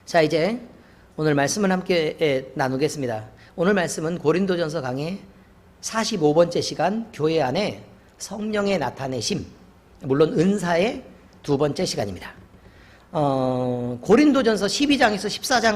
자, 이제 오늘 말씀을 함께 나누겠습니다. 오늘 말씀은 고린도전서 강의 45번째 시간, 교회 안에 성령의 나타내심, 물론 은사의 두 번째 시간입니다. 고린도전서 12장에서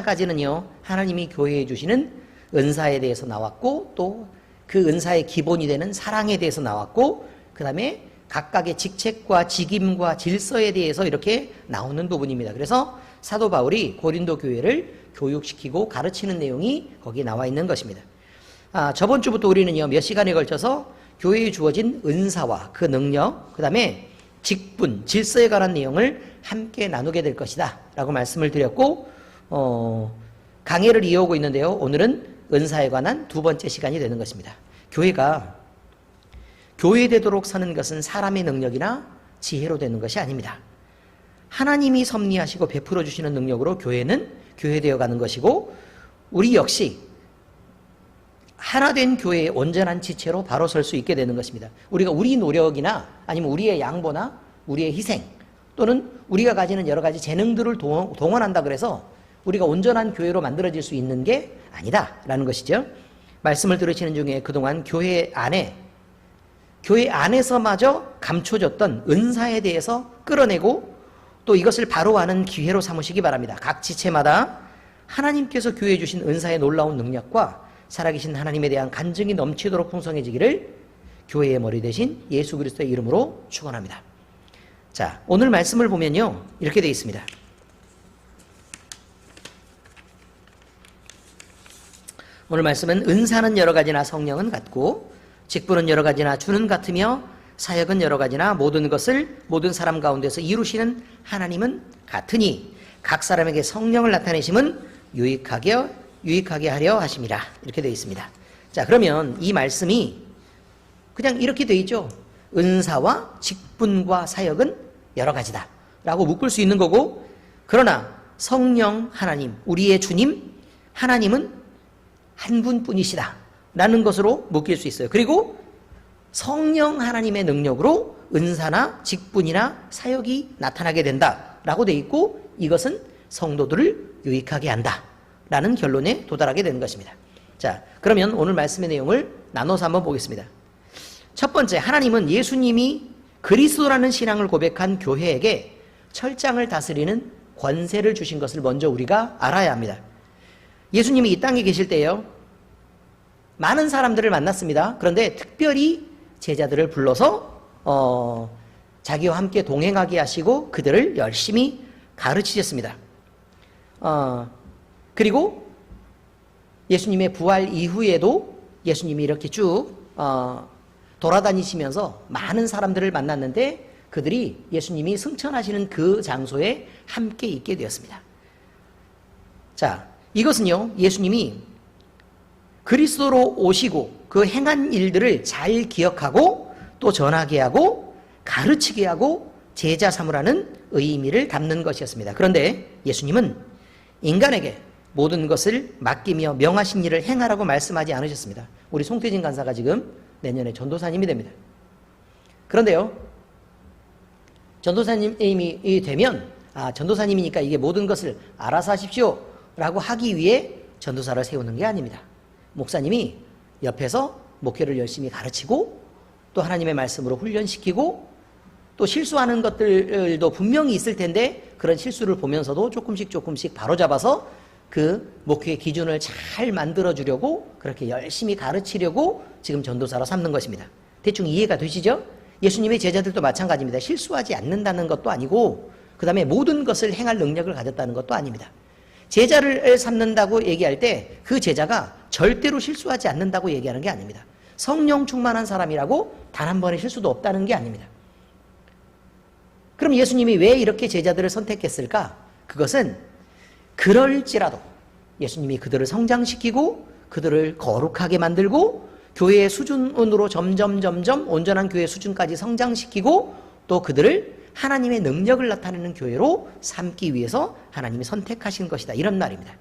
14장까지는요, 하나님이 교회에 주시는 은사에 대해서 나왔고, 또 그 은사의 기본이 되는 사랑에 대해서 나왔고, 그 다음에 각각의 직책과 직임과 질서에 대해서 이렇게 나오는 부분입니다. 그래서 사도 바울이 고린도 교회를 교육시키고 가르치는 내용이 거기에 나와 있는 것입니다. 저번 주부터 우리는요, 몇 시간에 걸쳐서 교회에 주어진 은사와 그 능력, 그 다음에 직분, 질서에 관한 내용을 함께 나누게 될 것이다 라고 말씀을 드렸고, 강해를 이어오고 있는데요, 오늘은 은사에 관한 두 번째 시간이 되는 것입니다. 교회가 교회되도록 사는 것은 사람의 능력이나 지혜로 되는 것이 아닙니다. 하나님이 섭리하시고 베풀어 주시는 능력으로 교회는 교회되어 가는 것이고, 우리 역시 하나된 교회의 온전한 지체로 바로 설 수 있게 되는 것입니다. 우리가 우리 노력이나 아니면 우리의 양보나 우리의 희생, 또는 우리가 가지는 여러 가지 재능들을 동원한다 그래서 우리가 온전한 교회로 만들어질 수 있는 게 아니다라는 것이죠. 말씀을 들으시는 중에 그동안 교회 안에서마저 감춰졌던 은사에 대해서 끌어내고 또 이것을 바로 아는 기회로 삼으시기 바랍니다. 각 지체마다 하나님께서 교회에 주신 은사의 놀라운 능력과 살아계신 하나님에 대한 간증이 넘치도록 풍성해지기를 교회의 머리 대신 예수 그리스도의 이름으로 축원합니다. 자, 오늘 말씀을 보면요, 이렇게 되어 있습니다. 오늘 말씀은 은사는 여러 가지나 성령은 같고, 직분은 여러 가지나 주는 같으며, 사역은 여러 가지나 모든 것을 모든 사람 가운데서 이루시는 하나님은 같으니 각 사람에게 성령을 나타내심은 유익하게 하려 하심이라. 이렇게 되어 있습니다. 자, 그러면 이 말씀이 그냥 이렇게 되어 있죠. 은사와 직분과 사역은 여러 가지다 라고 묶을 수 있는 거고, 그러나 성령 하나님, 우리의 주님 하나님은 한 분뿐이시다 라는 것으로 묶일 수 있어요. 그리고 성령 하나님의 능력으로 은사나 직분이나 사역이 나타나게 된다 라고 되어 있고, 이것은 성도들을 유익하게 한다 라는 결론에 도달하게 되는 것입니다. 자, 그러면 오늘 말씀의 내용을 나눠서 한번 보겠습니다. 첫 번째, 하나님은 예수님이 그리스도라는 신앙을 고백한 교회에게 철장을 다스리는 권세를 주신 것을 먼저 우리가 알아야 합니다. 예수님이 이 땅에 계실 때요, 많은 사람들을 만났습니다. 그런데 특별히 제자들을 불러서 자기와 함께 동행하게 하시고 그들을 열심히 가르치셨습니다. 그리고 예수님의 부활 이후에도 예수님이 이렇게 쭉 돌아다니시면서 많은 사람들을 만났는데 그들이 예수님이 승천하시는 그 장소에 함께 있게 되었습니다. 자, 이것은요, 예수님이 그리스도로 오시고 그 행한 일들을 잘 기억하고 또 전하게 하고 가르치게 하고 제자 삼으라는 의미를 담는 것이었습니다. 그런데 예수님은 인간에게 모든 것을 맡기며 명하신 일을 행하라고 말씀하지 않으셨습니다. 우리 송태진 간사가 지금 내년에 전도사님이 됩니다. 그런데요, 전도사님이 되면 전도사님이니까 이게 모든 것을 알아서 하십시오 라고 하기 위해 전도사를 세우는 게 아닙니다. 목사님이 옆에서 목회를 열심히 가르치고 또 하나님의 말씀으로 훈련시키고 또 실수하는 것들도 분명히 있을 텐데 그런 실수를 보면서도 조금씩 바로잡아서 그 목회의 기준을 잘 만들어주려고 그렇게 열심히 가르치려고 지금 전도사로 삼는 것입니다. 대충 이해가 되시죠? 예수님의 제자들도 마찬가지입니다. 실수하지 않는다는 것도 아니고 그 다음에 모든 것을 행할 능력을 가졌다는 것도 아닙니다. 제자를 삼는다고 얘기할 때 그 제자가 절대로 실수하지 않는다고 얘기하는 게 아닙니다. 성령 충만한 사람이라고 단 한 번의 실수도 없다는 게 아닙니다. 그럼 예수님이 왜 이렇게 제자들을 선택했을까? 그것은 그럴지라도 예수님이 그들을 성장시키고 그들을 거룩하게 만들고 교회의 수준으로 점점 온전한 교회 수준까지 성장시키고 또 그들을 하나님의 능력을 나타내는 교회로 삼기 위해서 하나님이 선택하신 것이다, 이런 말입니다.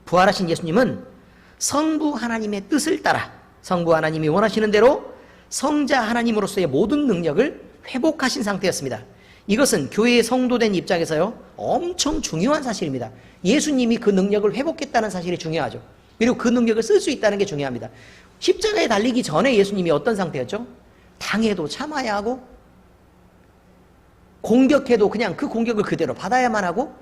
부활하신 예수님은 성부 하나님의 뜻을 따라 성부 하나님이 원하시는 대로 성자 하나님으로서의 모든 능력을 회복하신 상태였습니다. 이것은 교회의 성도된 입장에서요, 엄청 중요한 사실입니다. 예수님이 그 능력을 회복했다는 사실이 중요하죠. 그리고 그 능력을 쓸 수 있다는 게 중요합니다. 십자가에 달리기 전에 예수님이 어떤 상태였죠? 당해도 참아야 하고, 공격해도 그냥 그 공격을 그대로 받아야만 하고,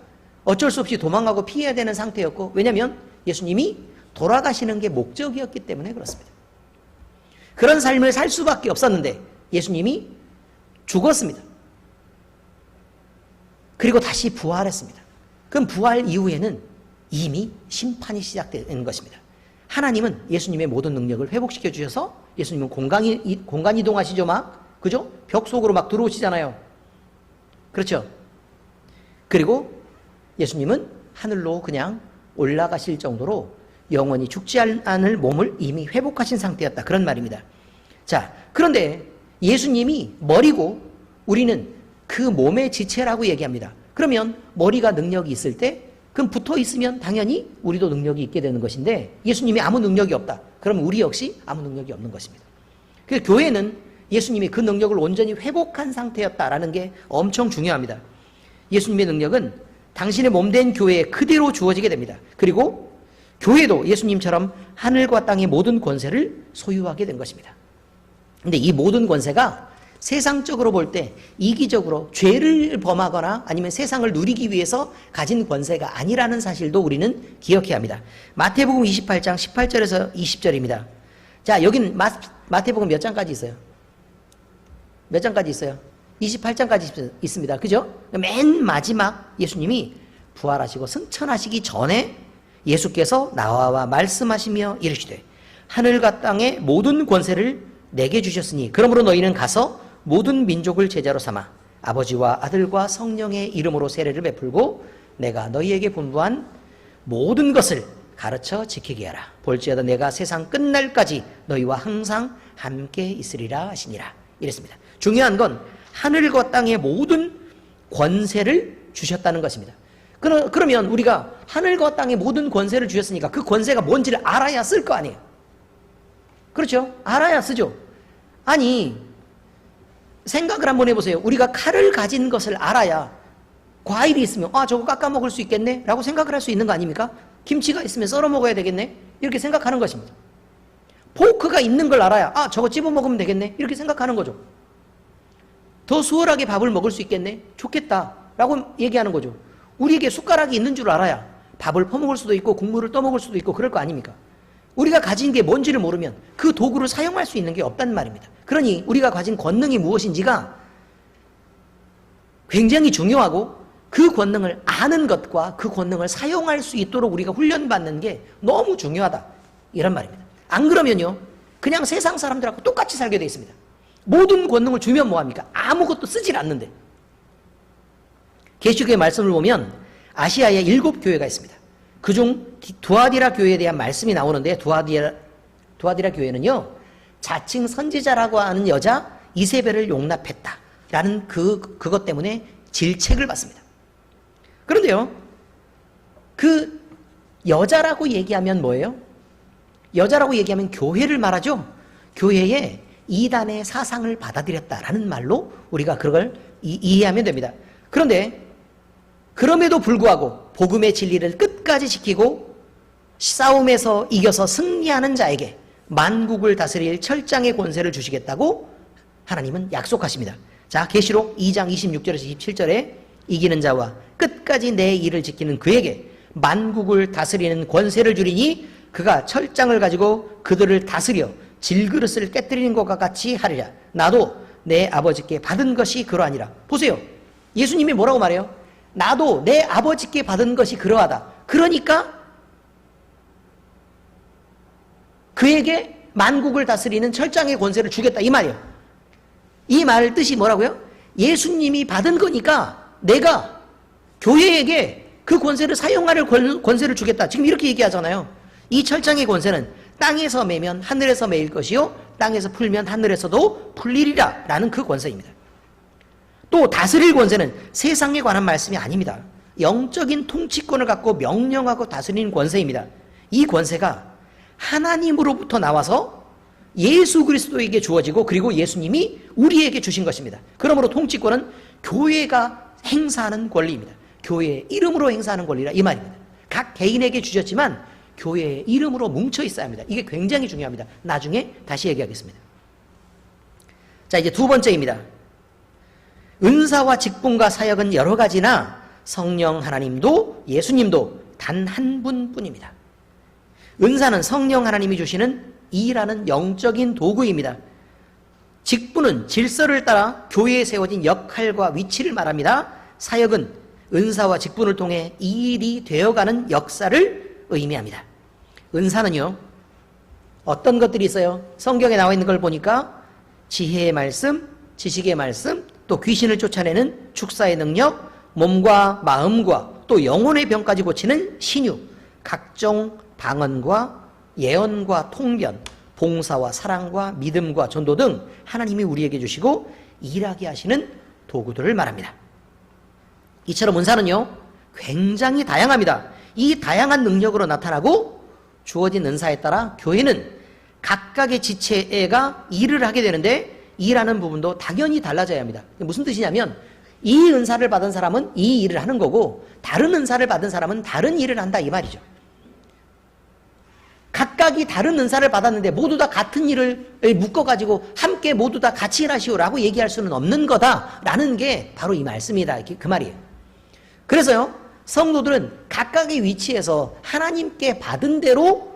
어쩔 수 없이 도망가고 피해야 되는 상태였고, 왜냐하면 예수님이 돌아가시는 게 목적이었기 때문에 그렇습니다. 그런 삶을 살 수밖에 없었는데 예수님이 죽었습니다. 그리고 다시 부활했습니다. 그럼 부활 이후에는 이미 심판이 시작된 것입니다. 하나님은 예수님의 모든 능력을 회복시켜 주셔서, 예수님은 공간 이동하시죠, 막. 그죠? 벽 속으로 막 들어오시잖아요. 그렇죠? 그리고 예수님은 하늘로 그냥 올라가실 정도로 영원히 죽지 않을 몸을 이미 회복하신 상태였다. 그런 말입니다. 자, 그런데 예수님이 머리고 우리는 그 몸의 지체라고 얘기합니다. 그러면 머리가 능력이 있을 때, 그럼 붙어 있으면 당연히 우리도 능력이 있게 되는 것인데, 예수님이 아무 능력이 없다. 그러면 우리 역시 아무 능력이 없는 것입니다. 그래서 교회는 예수님이 그 능력을 온전히 회복한 상태였다라는 게 엄청 중요합니다. 예수님의 능력은 당신의 몸된 교회에 그대로 주어지게 됩니다. 그리고 교회도 예수님처럼 하늘과 땅의 모든 권세를 소유하게 된 것입니다. 근데 이 모든 권세가 세상적으로 볼 때 이기적으로 죄를 범하거나 아니면 세상을 누리기 위해서 가진 권세가 아니라는 사실도 우리는 기억해야 합니다. 마태복음 28장 18절에서 20절입니다. 자, 여긴 마태복음 몇 장까지 있어요? 몇 장까지 있어요? 28장까지 있습니다. 그죠? 맨 마지막 예수님이 부활하시고 승천하시기 전에 예수께서 나와 말씀하시며 이르시되, 하늘과 땅의 모든 권세를 내게 주셨으니 그러므로 너희는 가서 모든 민족을 제자로 삼아 아버지와 아들과 성령의 이름으로 세례를 베풀고 내가 너희에게 분부한 모든 것을 가르쳐 지키게 하라. 볼지어다 내가 세상 끝날까지 너희와 항상 함께 있으리라 하시니라. 이랬습니다. 중요한 건 하늘과 땅의 모든 권세를 주셨다는 것입니다. 그러면 우리가 하늘과 땅의 모든 권세를 주셨으니까 그 권세가 뭔지를 알아야 쓸 거 아니에요. 그렇죠? 알아야 쓰죠. 아니, 생각을 한번 해보세요. 우리가 칼을 가진 것을 알아야, 과일이 있으면 저거 깎아 먹을 수 있겠네 라고 생각을 할 수 있는 거 아닙니까? 김치가 있으면 썰어 먹어야 되겠네 이렇게 생각하는 것입니다. 포크가 있는 걸 알아야 저거 집어 먹으면 되겠네 이렇게 생각하는 거죠. 더 수월하게 밥을 먹을 수 있겠네, 좋겠다 라고 얘기하는 거죠. 우리에게 숟가락이 있는 줄 알아야 밥을 퍼먹을 수도 있고 국물을 떠먹을 수도 있고 그럴 거 아닙니까? 우리가 가진 게 뭔지를 모르면 그 도구를 사용할 수 있는 게 없단 말입니다. 그러니 우리가 가진 권능이 무엇인지가 굉장히 중요하고, 그 권능을 아는 것과 그 권능을 사용할 수 있도록 우리가 훈련받는 게 너무 중요하다, 이런 말입니다. 안 그러면요 그냥 세상 사람들하고 똑같이 살게 돼 있습니다. 모든 권능을 주면 뭐합니까? 아무것도 쓰질 않는데. 계시록의 말씀을 보면 아시아에 7교회가 있습니다. 그중 두아디라 교회에 대한 말씀이 나오는데, 두아디라 교회는요 자칭 선지자라고 하는 여자 이세벨을 용납했다라는 그것 때문에 질책을 받습니다. 그런데요, 그 여자라고 얘기하면 뭐예요? 여자라고 얘기하면 교회를 말하죠. 교회에 이단의 사상을 받아들였다라는 말로 우리가 그걸 이해하면 됩니다. 그런데 그럼에도 불구하고 복음의 진리를 끝까지 지키고 싸움에서 이겨서 승리하는 자에게 만국을 다스릴 철장의 권세를 주시겠다고 하나님은 약속하십니다. 자, 계시록 2장 26절에서 27절에 이기는 자와 끝까지 내 일을 지키는 그에게 만국을 다스리는 권세를 주리니 그가 철장을 가지고 그들을 다스려 질그릇을 깨뜨리는 것과 같이 하리라. 나도 내 아버지께 받은 것이 그러하니라. 보세요, 예수님이 뭐라고 말해요? 나도 내 아버지께 받은 것이 그러하다. 그러니까 그에게 만국을 다스리는 철장의 권세를 주겠다, 이 말이에요. 이 말 뜻이 뭐라고요? 예수님이 받은 거니까 내가 교회에게 그 권세를 사용할 권세를 주겠다, 지금 이렇게 얘기하잖아요. 이 철장의 권세는 땅에서 매면 하늘에서 매일 것이요 땅에서 풀면 하늘에서도 풀리리라 라는 그 권세입니다. 또 다스릴 권세는 세상에 관한 말씀이 아닙니다. 영적인 통치권을 갖고 명령하고 다스리는 권세입니다. 이 권세가 하나님으로부터 나와서 예수 그리스도에게 주어지고 그리고 예수님이 우리에게 주신 것입니다. 그러므로 통치권은 교회가 행사하는 권리입니다. 교회의 이름으로 행사하는 권리라 이 말입니다. 각 개인에게 주셨지만 교회의 이름으로 뭉쳐 있어야 합니다. 이게 굉장히 중요합니다. 나중에 다시 얘기하겠습니다. 자, 이제 두 번째입니다. 은사와 직분과 사역은 여러 가지나 성령 하나님도 예수님도 단 한 분뿐입니다. 은사는 성령 하나님이 주시는 일하는 영적인 도구입니다. 직분은 질서를 따라 교회에 세워진 역할과 위치를 말합니다. 사역은 은사와 직분을 통해 일이 되어가는 역사를 의미합니다. 은사는요, 어떤 것들이 있어요? 성경에 나와 있는 걸 보니까 지혜의 말씀, 지식의 말씀, 또 귀신을 쫓아내는 축사의 능력, 몸과 마음과 또 영혼의 병까지 고치는 신유, 각종 방언과 예언과 통변, 봉사와 사랑과 믿음과 전도 등 하나님이 우리에게 주시고 일하게 하시는 도구들을 말합니다. 이처럼 은사는요, 굉장히 다양합니다. 이 다양한 능력으로 나타나고 주어진 은사에 따라 교회는 각각의 지체가 일을 하게 되는데 일하는 부분도 당연히 달라져야 합니다. 무슨 뜻이냐면 이 은사를 받은 사람은 이 일을 하는 거고 다른 은사를 받은 사람은 다른 일을 한다 이 말이죠. 각각이 다른 은사를 받았는데 모두 다 같은 일을 묶어가지고 함께 모두 다 같이 일하시오라고 얘기할 수는 없는 거다라는 게 바로 이 말씀이다 그 말이에요. 그래서요, 성도들은 각각의 위치에서 하나님께 받은 대로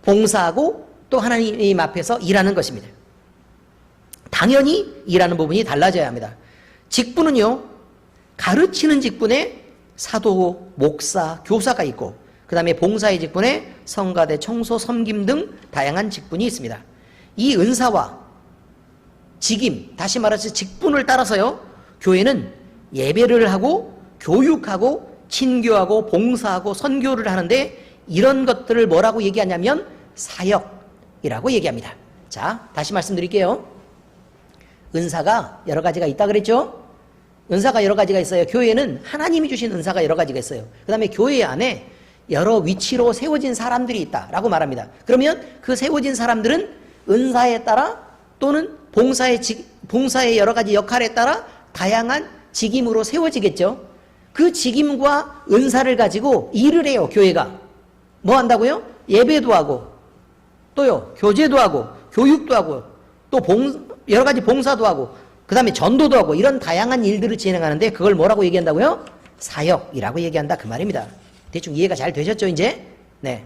봉사하고 또 하나님 앞에서 일하는 것입니다. 당연히 일하는 부분이 달라져야 합니다. 직분은요, 가르치는 직분에 사도, 목사, 교사가 있고 그 다음에 봉사의 직분에 성가대, 청소, 섬김 등 다양한 직분이 있습니다. 이 은사와 직임, 다시 말해서 직분을 따라서요, 교회는 예배를 하고 교육하고 친교하고 봉사하고 선교를 하는데 이런 것들을 뭐라고 얘기하냐면 사역이라고 얘기합니다. 자, 다시 말씀드릴게요. 은사가 여러 가지가 있다 그랬죠? 은사가 여러 가지가 있어요. 교회는 하나님이 주신 은사가 여러 가지가 있어요. 그 다음에 교회 안에 여러 위치로 세워진 사람들이 있다라고 말합니다. 그러면 그 세워진 사람들은 은사에 따라 또는 봉사의 여러 가지 역할에 따라 다양한 직임으로 세워지겠죠. 그 직임과 은사를 가지고 일을 해요. 교회가 뭐 한다고요? 예배도 하고 또요 교제도 하고 교육도 하고 또 여러 가지 봉사도 하고 그 다음에 전도도 하고 이런 다양한 일들을 진행하는데 그걸 뭐라고 얘기한다고요? 사역이라고 얘기한다 그 말입니다. 대충 이해가 잘 되셨죠 이제? 네.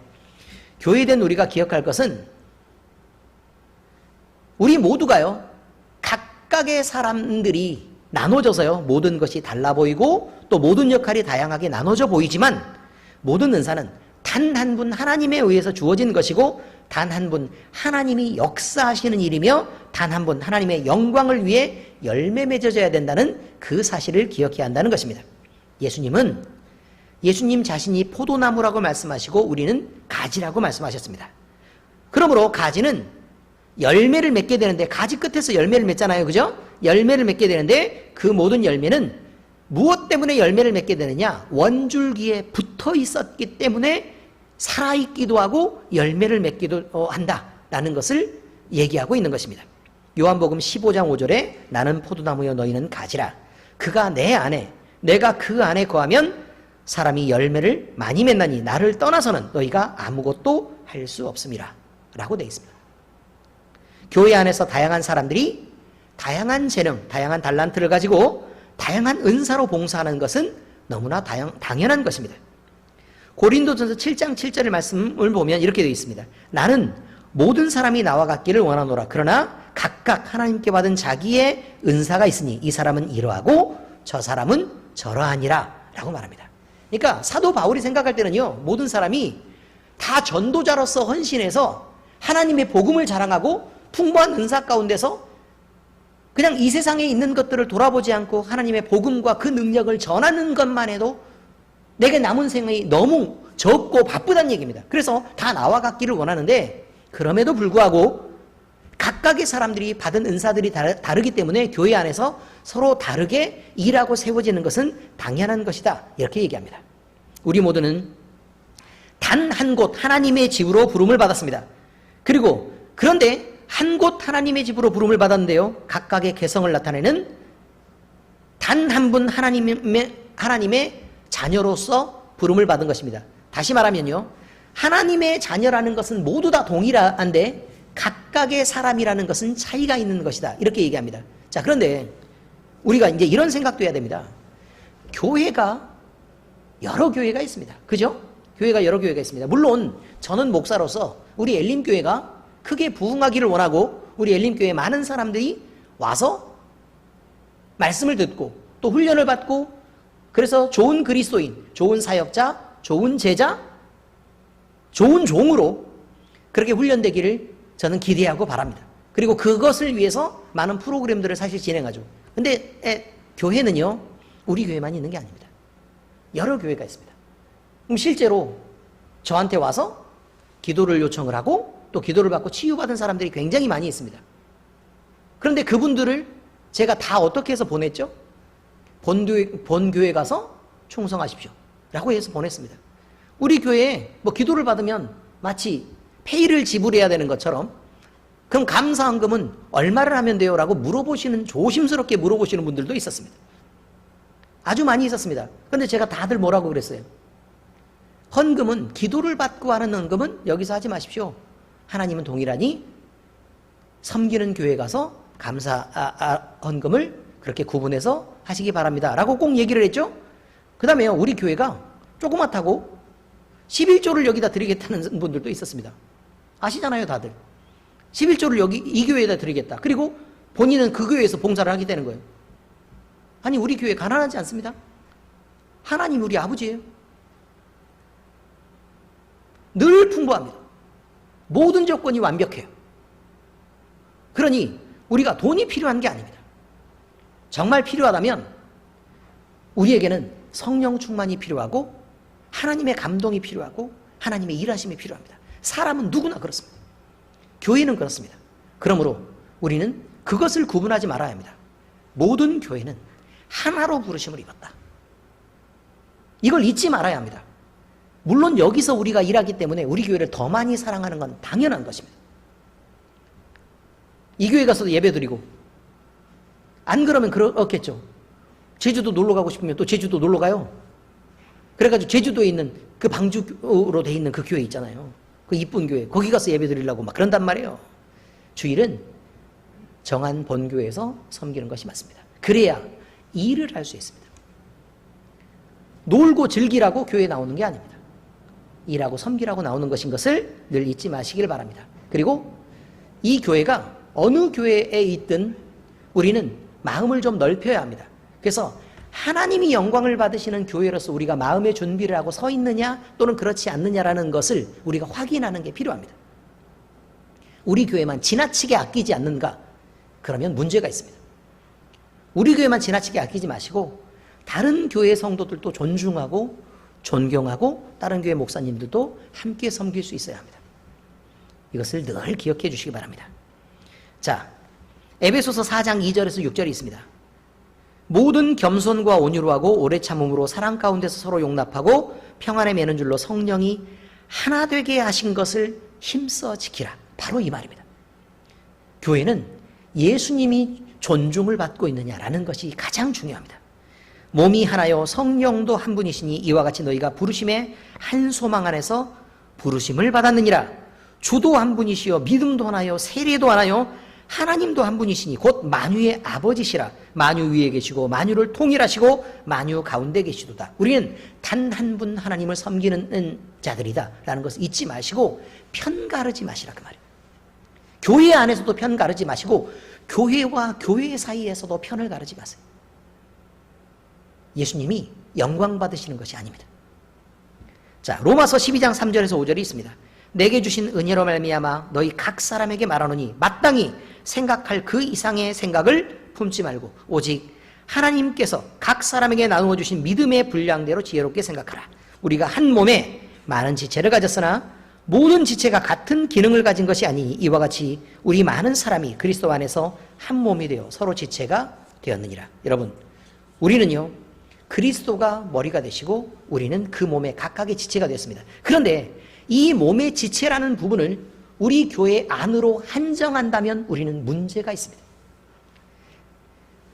교회된 우리가 기억할 것은 우리 모두가요 각각의 사람들이 나눠져서요 모든 것이 달라 보이고 또 모든 역할이 다양하게 나눠져 보이지만 모든 은사는 단 한 분 하나님에 의해서 주어진 것이고 단 한 분 하나님이 역사하시는 일이며 단 한 분 하나님의 영광을 위해 열매 맺어져야 된다는 그 사실을 기억해야 한다는 것입니다. 예수님 자신이 포도나무라고 말씀하시고 우리는 가지라고 말씀하셨습니다. 그러므로 가지는 열매를 맺게 되는데 가지 끝에서 열매를 맺잖아요. 그죠? 열매를 맺게 되는데 그 모든 열매는 무엇 때문에 열매를 맺게 되느냐? 원줄기에 붙어 있었기 때문에 살아있기도 하고 열매를 맺기도 한다라는 것을 얘기하고 있는 것입니다. 요한복음 15장 5절에 나는 포도나무여 너희는 가지라. 그가 내 안에 내가 그 안에 거하면 사람이 열매를 많이 맺나니 나를 떠나서는 너희가 아무것도 할 수 없음이라 라고 되어 있습니다. 교회 안에서 다양한 사람들이 다양한 재능, 다양한 달란트를 가지고 다양한 은사로 봉사하는 것은 너무나 당연한 것입니다. 고린도전서 7장 7절의 말씀을 보면 이렇게 되어 있습니다. 나는 모든 사람이 나와 같기를 원하노라. 그러나 각각 하나님께 받은 자기의 은사가 있으니 이 사람은 이러하고 저 사람은 저러하니라 라고 말합니다. 그러니까 사도 바울이 생각할 때는요 모든 사람이 다 전도자로서 헌신해서 하나님의 복음을 자랑하고 풍부한 은사 가운데서 그냥 이 세상에 있는 것들을 돌아보지 않고 하나님의 복음과 그 능력을 전하는 것만 해도 내게 남은 생명이 너무 적고 바쁘다는 얘기입니다. 그래서 다 나와 같기를 원하는데 그럼에도 불구하고 각각의 사람들이 받은 은사들이 다르기 때문에 교회 안에서 서로 다르게 일하고 세워지는 것은 당연한 것이다 이렇게 얘기합니다. 우리 모두는 단 한 곳 하나님의 집으로 부름을 받았습니다. 그리고 그런데 한 곳 하나님의 집으로 부름을 받았는데요, 각각의 개성을 나타내는 단 한 분 하나님의 자녀로서 부름을 받은 것입니다. 다시 말하면요, 하나님의 자녀라는 것은 모두 다 동일한데 각각의 사람이라는 것은 차이가 있는 것이다, 이렇게 얘기합니다. 자, 그런데 우리가 이제 이런 생각도 해야 됩니다. 교회가 여러 교회가 있습니다. 그죠? 교회가 여러 교회가 있습니다. 물론 저는 목사로서 우리 엘림교회가 크게 부흥하기를 원하고 우리 엘림교회에 많은 사람들이 와서 말씀을 듣고 또 훈련을 받고, 그래서 좋은 그리스도인, 좋은 사역자, 좋은 제자, 좋은 종으로 그렇게 훈련되기를 저는 기대하고 바랍니다. 그리고 그것을 위해서 많은 프로그램들을 사실 진행하죠. 근데 교회는요, 우리 교회만 있는 게 아닙니다. 여러 교회가 있습니다. 그럼 실제로 저한테 와서 기도를 요청을 하고 또 기도를 받고 치유받은 사람들이 굉장히 많이 있습니다. 그런데 그분들을 제가 다 어떻게 해서 보냈죠? 본교회 가서 충성하십시오 라고 해서 보냈습니다. 우리 교회에 뭐 기도를 받으면 마치 페이를 지불해야 되는 것처럼, 그럼 감사헌금은 얼마를 하면 돼요? 라고 물어보시는, 조심스럽게 물어보시는 분들도 있었습니다. 아주 많이 있었습니다. 그런데 제가 다들 뭐라고 그랬어요? 헌금은, 기도를 받고 하는 헌금은 여기서 하지 마십시오. 하나님은 동일하니 섬기는 교회 가서 헌금을 그렇게 구분해서 하시기 바랍니다 라고 꼭 얘기를 했죠. 그 다음에 우리 교회가 조그맣다고 11조를 여기다 드리겠다는 분들도 있었습니다. 아시잖아요, 다들. 11조를 여기 이 교회에다 드리겠다. 그리고 본인은 그 교회에서 봉사를 하게 되는 거예요. 아니, 우리 교회 가난하지 않습니다. 하나님 우리 아버지예요. 늘 풍부합니다. 모든 조건이 완벽해요. 그러니 우리가 돈이 필요한 게 아닙니다. 정말 필요하다면 우리에게는 성령 충만이 필요하고 하나님의 감동이 필요하고 하나님의 일하심이 필요합니다. 사람은 누구나 그렇습니다. 교회는 그렇습니다. 그러므로 우리는 그것을 구분하지 말아야 합니다. 모든 교회는 하나로 부르심을 입었다. 이걸 잊지 말아야 합니다. 물론 여기서 우리가 일하기 때문에 우리 교회를 더 많이 사랑하는 건 당연한 것입니다. 이 교회 가서도 예배 드리고, 안 그러면 그렇겠죠. 제주도 놀러 가고 싶으면 또 제주도 놀러 가요. 그래가지고 제주도에 있는 그 방주로 돼 있는 그 교회 있잖아요. 그 이쁜 교회, 거기 가서 예배 드리려고 막 그런단 말이에요. 주일은 정한 본교회에서 섬기는 것이 맞습니다. 그래야 일을 할 수 있습니다. 놀고 즐기라고 교회에 나오는 게 아닙니다. 일하고 섬기라고 나오는 것인 것을 늘 잊지 마시길 바랍니다. 그리고 이 교회가 어느 교회에 있든 우리는 마음을 좀 넓혀야 합니다. 그래서 하나님이 영광을 받으시는 교회로서 우리가 마음의 준비를 하고 서 있느냐 또는 그렇지 않느냐라는 것을 우리가 확인하는 게 필요합니다. 우리 교회만 지나치게 아끼지 않는가? 그러면 문제가 있습니다. 우리 교회만 지나치게 아끼지 마시고 다른 교회 성도들도 존중하고 존경하고 다른 교회 목사님들도 함께 섬길 수 있어야 합니다. 이것을 늘 기억해 주시기 바랍니다. 자, 에베소서 4장 2절에서 6절이 있습니다. 모든 겸손과 온유로 하고 오래 참음으로 사랑 가운데서 서로 용납하고 평안에 매는 줄로 성령이 하나 되게 하신 것을 힘써 지키라. 바로 이 말입니다. 교회는 예수님이 존중을 받고 있느냐라는 것이 가장 중요합니다. 몸이 하나요 성령도 한 분이시니 이와 같이 너희가 부르심의 한 소망 안에서 부르심을 받았느니라. 주도 한 분이시요 믿음도 하나요 세례도 하나요 하나님도 한 분이시니 곧 만유의 아버지시라. 만유 위에 계시고 만유를 통일하시고 만유 가운데 계시도다. 우리는 단 한 분 하나님을 섬기는 자들이다 라는 것을 잊지 마시고 편가르지 마시라 그 말이에요. 교회 안에서도 편 가르지 마시고 교회와 교회 사이에서도 편을 가르지 마세요. 예수님이 영광 받으시는 것이 아닙니다. 자, 로마서 12장 3절에서 5절이 있습니다. 내게 주신 은혜로 말미암아 너희 각 사람에게 말하노니 마땅히 생각할 그 이상의 생각을 품지 말고 오직 하나님께서 각 사람에게 나누어 주신 믿음의 분량대로 지혜롭게 생각하라. 우리가 한 몸에 많은 지체를 가졌으나 모든 지체가 같은 기능을 가진 것이 아니니 이와 같이 우리 많은 사람이 그리스도 안에서 한 몸이 되어 서로 지체가 되었느니라. 여러분, 우리는요 그리스도가 머리가 되시고 우리는 그 몸의 각각의 지체가 되었습니다. 그런데 이 몸의 지체라는 부분을 우리 교회 안으로 한정한다면 우리는 문제가 있습니다.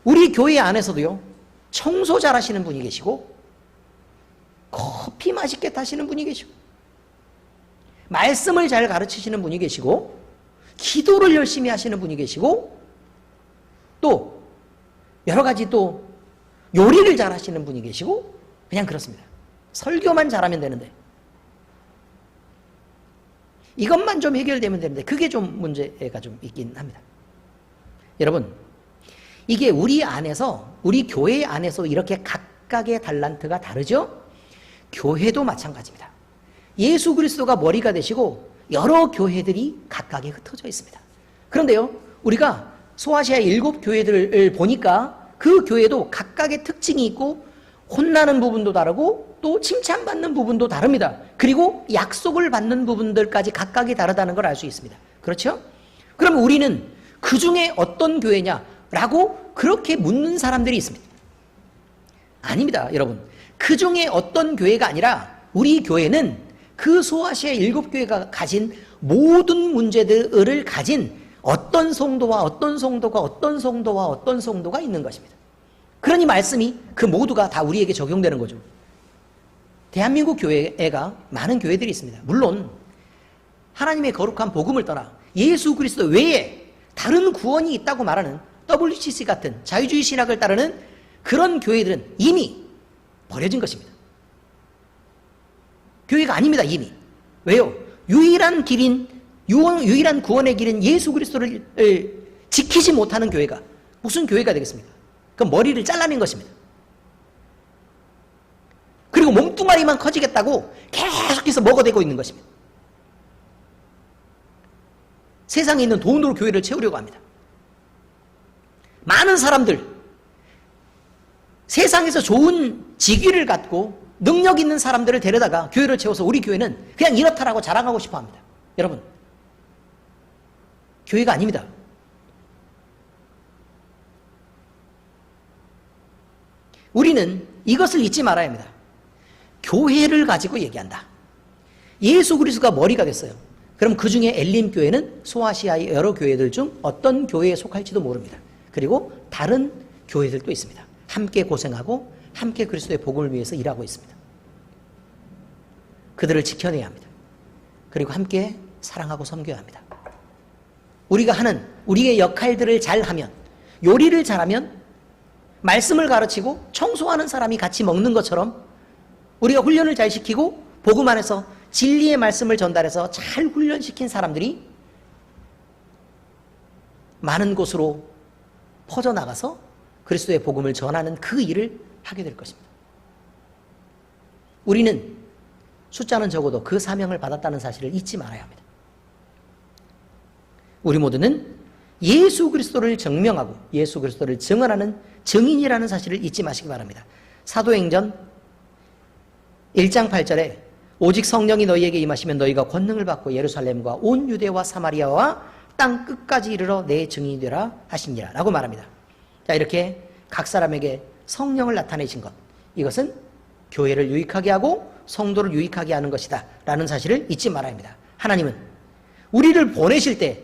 우리 교회 안에서도요, 청소 잘하시는 분이 계시고, 커피 맛있게 타시는 분이 계시고, 말씀을 잘 가르치시는 분이 계시고, 기도를 열심히 하시는 분이 계시고, 또 여러 가지 또 요리를 잘 하시는 분이 계시고, 그냥 그렇습니다. 설교만 잘하면 되는데, 이것만 좀 해결되면 되는데, 그게 좀 문제가 좀 있긴 합니다. 여러분, 이게 우리 안에서, 우리 교회 안에서 이렇게 각각의 달란트가 다르죠? 교회도 마찬가지입니다. 예수 그리스도가 머리가 되시고 여러 교회들이 각각에 흩어져 있습니다. 그런데요, 우리가 소아시아 7교회들을 보니까 그 교회도 각각의 특징이 있고 혼나는 부분도 다르고 또 칭찬받는 부분도 다릅니다. 그리고 약속을 받는 부분들까지 각각이 다르다는 걸 알 수 있습니다. 그렇죠? 그럼 우리는 그 중에 어떤 교회냐라고 그렇게 묻는 사람들이 있습니다. 아닙니다, 여러분. 그 중에 어떤 교회가 아니라 우리 교회는 그 소아시아 7교회가 가진 모든 문제들을 가진 어떤 성도와 어떤 성도가 어떤 성도와 어떤 성도가 있는 것입니다. 그러니 말씀이 그 모두가 다 우리에게 적용되는 거죠. 대한민국 교회가 많은 교회들이 있습니다. 물론 하나님의 거룩한 복음을 떠나 예수 그리스도 외에 다른 구원이 있다고 말하는 WCC 같은 자유주의 신학을 따르는 그런 교회들은 이미 버려진 것입니다. 교회가 아닙니다, 이미. 왜요? 유일한 길인, 유일한 구원의 길인 예수 그리스도를 지키지 못하는 교회가 무슨 교회가 되겠습니까? 그럼 머리를 잘라낸 것입니다. 그리고 몸뚱아리만 커지겠다고 계속해서 먹어대고 있는 것입니다. 세상에 있는 돈으로 교회를 채우려고 합니다. 많은 사람들, 세상에서 좋은 직위를 갖고 능력 있는 사람들을 데려다가 교회를 채워서 우리 교회는 그냥 이렇다라고 자랑하고 싶어 합니다. 여러분, 교회가 아닙니다. 우리는 이것을 잊지 말아야 합니다. 교회를 가지고 얘기한다. 예수 그리스도가 머리가 됐어요. 그럼 그 중에 엘림 교회는 소아시아의 여러 교회들 중 어떤 교회에 속할지도 모릅니다. 그리고 다른 교회들도 있습니다. 함께 고생하고 함께 그리스도의 복음을 위해서 일하고 있습니다. 그들을 지켜내야 합니다. 그리고 함께 사랑하고 섬겨야 합니다. 우리가 하는 우리의 역할들을 잘하면, 요리를 잘하면, 말씀을 가르치고 청소하는 사람이 같이 먹는 것처럼 우리가 훈련을 잘 시키고 복음 안에서 진리의 말씀을 전달해서 잘 훈련시킨 사람들이 많은 곳으로 퍼져나가서 그리스도의 복음을 전하는 그 일을 하게 될 것입니다. 우리는 숫자는 적어도 그 사명을 받았다는 사실을 잊지 말아야 합니다. 우리 모두는 예수 그리스도를 증명하고 예수 그리스도를 증언하는 증인이라는 사실을 잊지 마시기 바랍니다. 사도행전 1장 8절에 오직 성령이 너희에게 임하시면 너희가 권능을 받고 예루살렘과 온 유대와 사마리아와 땅 끝까지 이르러 내 증인이 되라 하시니라 라고 말합니다. 자, 이렇게 각 사람에게 성령을 나타내신 것, 이것은 교회를 유익하게 하고 성도를 유익하게 하는 것이다 라는 사실을 잊지 말아야 합니다. 하나님은 우리를 보내실 때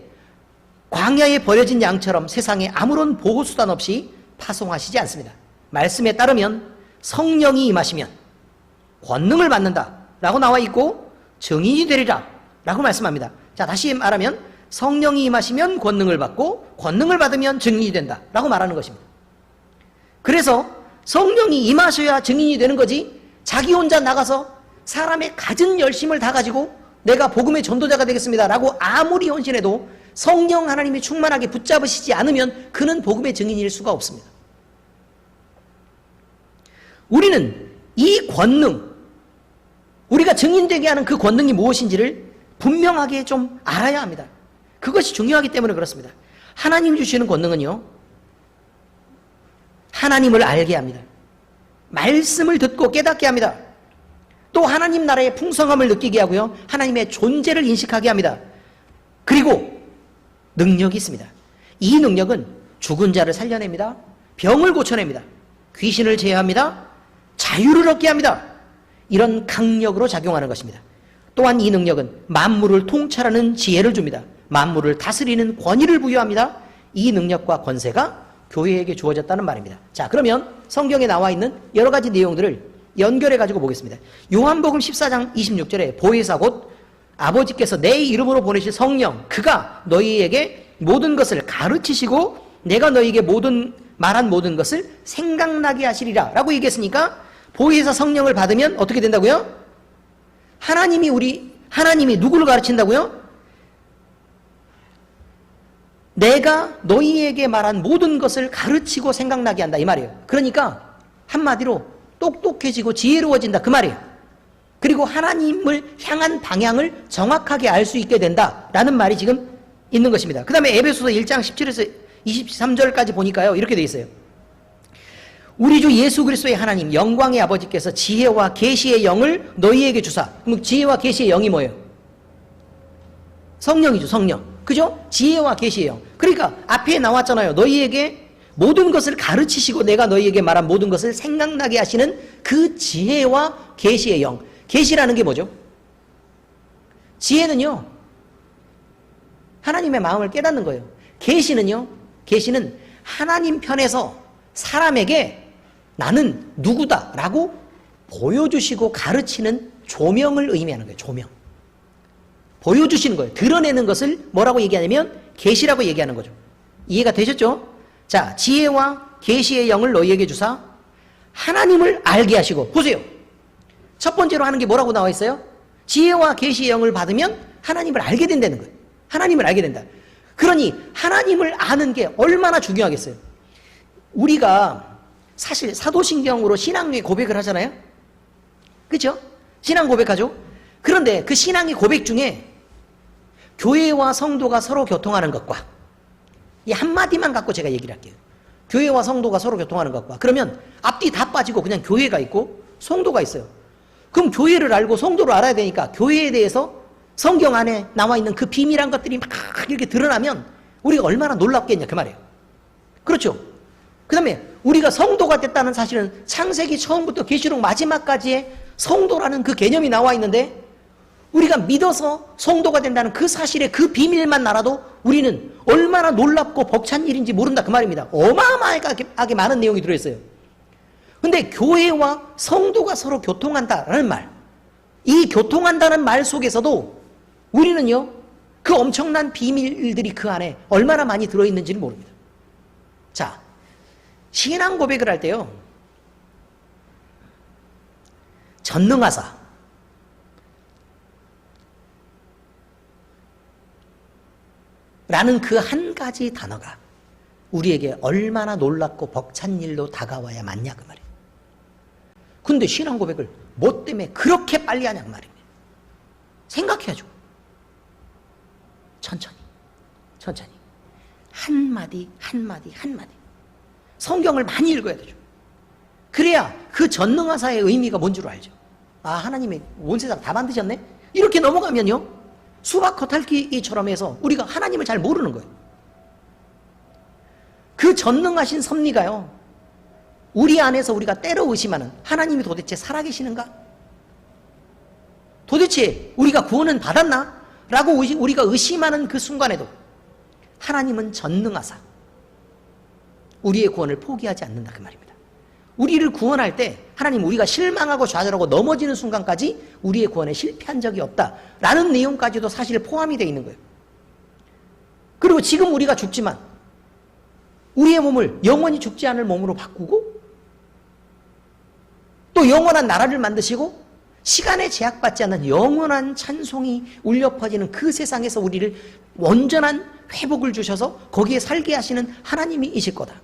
광야에 버려진 양처럼 세상에 아무런 보호수단 없이 파송하시지 않습니다. 말씀에 따르면 성령이 임하시면 권능을 받는다 라고 나와 있고 증인이 되리라 라고 말씀합니다. 자, 다시 말하면 성령이 임하시면 권능을 받고 권능을 받으면 증인이 된다 라고 말하는 것입니다. 그래서 성령이 임하셔야 증인이 되는 거지, 자기 혼자 나가서 사람의 가진 열심을 다 가지고 내가 복음의 전도자가 되겠습니다 라고 아무리 헌신해도 성령 하나님이 충만하게 붙잡으시지 않으면 그는 복음의 증인일 수가 없습니다. 우리는 이 권능, 우리가 증인되게 하는 그 권능이 무엇인지를 분명하게 좀 알아야 합니다. 그것이 중요하기 때문에 그렇습니다. 하나님 주시는 권능은요, 하나님을 알게 합니다. 말씀을 듣고 깨닫게 합니다. 또 하나님 나라의 풍성함을 느끼게 하고요, 하나님의 존재를 인식하게 합니다. 그리고 능력이 있습니다. 이 능력은 죽은 자를 살려냅니다. 병을 고쳐냅니다. 귀신을 제어합니다. 자유를 얻게 합니다. 이런 강력으로 작용하는 것입니다. 또한 이 능력은 만물을 통찰하는 지혜를 줍니다. 만물을 다스리는 권위를 부여합니다. 이 능력과 권세가 교회에게 주어졌다는 말입니다. 자, 그러면 성경에 나와 있는 여러 가지 내용들을 연결해 가지고 보겠습니다. 요한복음 14장 26절에 보혜사 곧 아버지께서 내 이름으로 보내실 성령, 그가 너희에게 모든 것을 가르치시고 내가 너희에게 말한 모든 것을 생각나게 하시리라 라고 얘기했으니까, 보혜사 성령을 받으면 어떻게 된다고요? 하나님이 누구를 가르친다고요? 내가 너희에게 말한 모든 것을 가르치고 생각나게 한다 이 말이에요. 그러니까 한마디로 똑똑해지고 지혜로워진다 그 말이에요. 그리고 하나님을 향한 방향을 정확하게 알 수 있게 된다라는 말이 지금 있는 것입니다. 그 다음에 에베소서 1장 17에서 23절까지 보니까요, 이렇게 돼 있어요. 우리 주 예수 그리스도의 하나님 영광의 아버지께서 지혜와 계시의 영을 너희에게 주사. 그럼 지혜와 계시의 영이 뭐예요? 성령이죠. 성령. 그죠? 지혜와 계시의 영. 그러니까 앞에 나왔잖아요. 너희에게 모든 것을 가르치시고 내가 너희에게 말한 모든 것을 생각나게 하시는 그 지혜와 계시의 영. 계시라는 게 뭐죠? 지혜는요, 하나님의 마음을 깨닫는 거예요. 계시는요, 계시는 하나님 편에서 사람에게 나는 누구다라고 보여주시고 가르치는 조명을 의미하는 거예요. 조명. 보여주시는 거예요. 드러내는 것을 뭐라고 얘기하냐면 계시라고 얘기하는 거죠. 이해가 되셨죠? 자, 지혜와 계시의 영을 너희에게 주사 하나님을 알게 하시고. 보세요. 첫 번째로 하는 게 뭐라고 나와 있어요? 지혜와 계시의 영을 받으면 하나님을 알게 된다는 거예요. 하나님을 알게 된다. 그러니 하나님을 아는 게 얼마나 중요하겠어요. 우리가 사실 사도신경으로 신앙의 고백을 하잖아요. 그렇죠? 신앙 고백하죠. 그런데 그 신앙의 고백 중에 교회와 성도가 서로 교통하는 것과, 이 한마디만 갖고 제가 얘기를 할게요. 교회와 성도가 서로 교통하는 것과, 그러면 앞뒤 다 빠지고 그냥 교회가 있고 성도가 있어요. 그럼 교회를 알고 성도를 알아야 되니까 교회에 대해서 성경 안에 나와 있는 그 비밀한 것들이 막 이렇게 드러나면 우리가 얼마나 놀랍겠냐 그 말이에요. 그렇죠? 그 다음에 우리가 성도가 됐다는 사실은 창세기 처음부터 계시록 마지막까지의 성도라는 그 개념이 나와 있는데, 우리가 믿어서 성도가 된다는 그 사실의 그 비밀만 알아도 우리는 얼마나 놀랍고 벅찬 일인지 모른다 그 말입니다. 어마어마하게 많은 내용이 들어있어요. 근데 교회와 성도가 서로 교통한다라는 말, 이 교통한다는 말 속에서도 우리는요, 그 엄청난 비밀들이 그 안에 얼마나 많이 들어있는지는 모릅니다. 자, 신앙 고백을 할 때요, 전능하사, 라는 그 한 가지 단어가 우리에게 얼마나 놀랍고 벅찬 일로 다가와야 맞냐 그 말이에요. 근데 신앙 고백을 뭐 때문에 그렇게 빨리 하냐 그 말입니다. 생각해야죠. 천천히 한마디 성경을 많이 읽어야 되죠. 그래야 그 전능하사의 의미가 뭔 줄 알죠. 아, 하나님이 온 세상 다 만드셨네? 이렇게 넘어가면요, 수박 겉핥기처럼 해서 우리가 하나님을 잘 모르는 거예요. 그 전능하신 섭리가요, 우리 안에서 우리가 때로 의심하는 하나님이 도대체 살아계시는가? 도대체 우리가 구원은 받았나? 라고 우리가 의심하는 그 순간에도 하나님은 전능하사 우리의 구원을 포기하지 않는다 그 말입니다. 우리를 구원할 때 하나님, 우리가 실망하고 좌절하고 넘어지는 순간까지 우리의 구원에 실패한 적이 없다라는 내용까지도 사실 포함이 되어 있는 거예요. 그리고 지금 우리가 죽지만 우리의 몸을 영원히 죽지 않을 몸으로 바꾸고, 또 영원한 나라를 만드시고 시간에 제약받지 않는 영원한 찬송이 울려 퍼지는 그 세상에서 우리를 온전한 회복을 주셔서 거기에 살게 하시는 하나님이실 거다.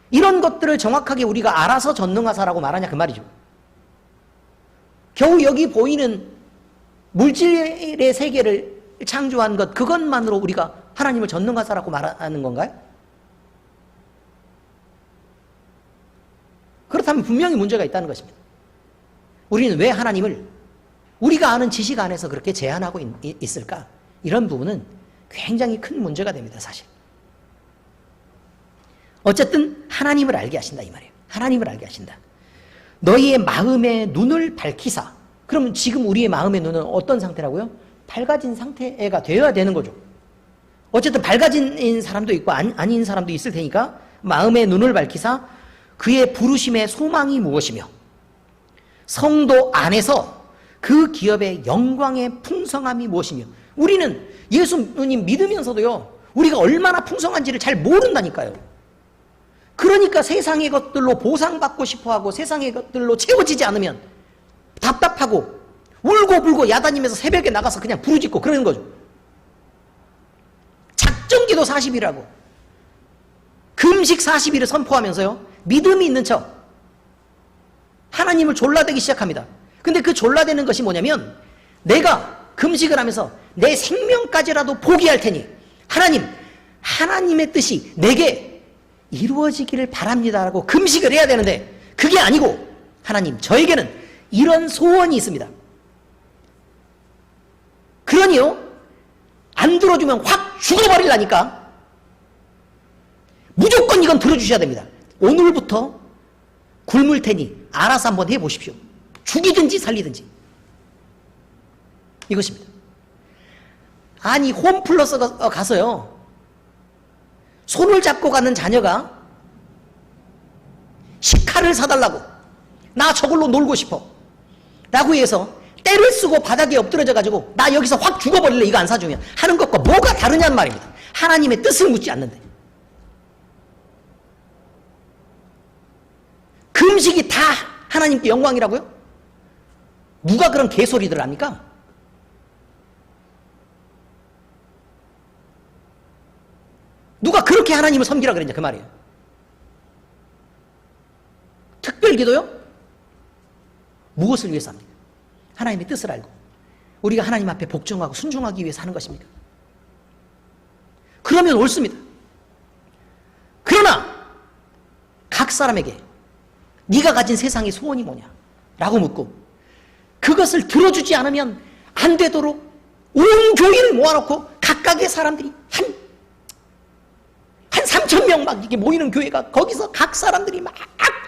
이런 것들을 정확하게 우리가 알아서 전능하사라고 말하냐 그 말이죠. 겨우 여기 보이는 물질의 세계를 창조한 것, 그것만으로 우리가 하나님을 전능하사라고 말하는 건가요? 그렇다면 분명히 문제가 있다는 것입니다. 우리는 왜 하나님을 우리가 아는 지식 안에서 그렇게 제한하고 있을까? 이런 부분은 굉장히 큰 문제가 됩니다, 사실. 어쨌든 하나님을 알게 하신다 이 말이에요. 하나님을 알게 하신다. 너희의 마음의 눈을 밝히사 그러면 지금 우리의 마음의 눈은 어떤 상태라고요? 밝아진 상태가 되어야 되는 거죠. 어쨌든 밝아진 사람도 있고 아닌 사람도 있을 테니까 마음의 눈을 밝히사 그의 부르심의 소망이 무엇이며 성도 안에서 그 기업의 영광의 풍성함이 무엇이며 우리는 예수님 믿으면서도요 우리가 얼마나 풍성한지를 잘 모른다니까요. 그러니까 세상의 것들로 보상받고 싶어하고 세상의 것들로 채워지지 않으면 답답하고 울고불고 야단이면서 새벽에 나가서 그냥 부르짖고 그러는 거죠. 작정기도 40일하고 금식 40일을 선포하면서요 믿음이 있는 척 하나님을 졸라대기 시작합니다. 근데 그 졸라대는 것이 뭐냐면 내가 금식을 하면서 내 생명까지라도 포기할 테니 하나님의 뜻이 내게 이루어지기를 바랍니다라고 금식을 해야 되는데 그게 아니고 하나님 저에게는 이런 소원이 있습니다. 그러니요 안 들어주면 확 죽어버리려니까 무조건 이건 들어주셔야 됩니다. 오늘부터 굶을 테니 알아서 한번 해보십시오. 죽이든지 살리든지 이것입니다. 아니 홈플러스 가서요 손을 잡고 가는 자녀가 식칼을 사달라고 나 저걸로 놀고 싶어 라고 해서 때를 쓰고 바닥에 엎드려져 가지고 나 여기서 확 죽어버릴래 이거 안 사주면 하는 것과 뭐가 다르냐는 말입니다. 하나님의 뜻을 묻지 않는데 금식이 다 하나님께 영광이라고요? 누가 그런 개소리들을 합니까? 누가 그렇게 하나님을 섬기라 그랬냐 그 말이에요. 특별기도요? 무엇을 위해서 합니까? 하나님의 뜻을 알고 우리가 하나님 앞에 복종하고 순종하기 위해서 하는 것입니까? 그러면 옳습니다. 그러나 각 사람에게 네가 가진 세상의 소원이 뭐냐 라고 묻고 그것을 들어주지 않으면 안 되도록 온 교회를 모아놓고 각각의 사람들이 한 3,000명 막 이렇게 모이는 교회가 거기서 각 사람들이 막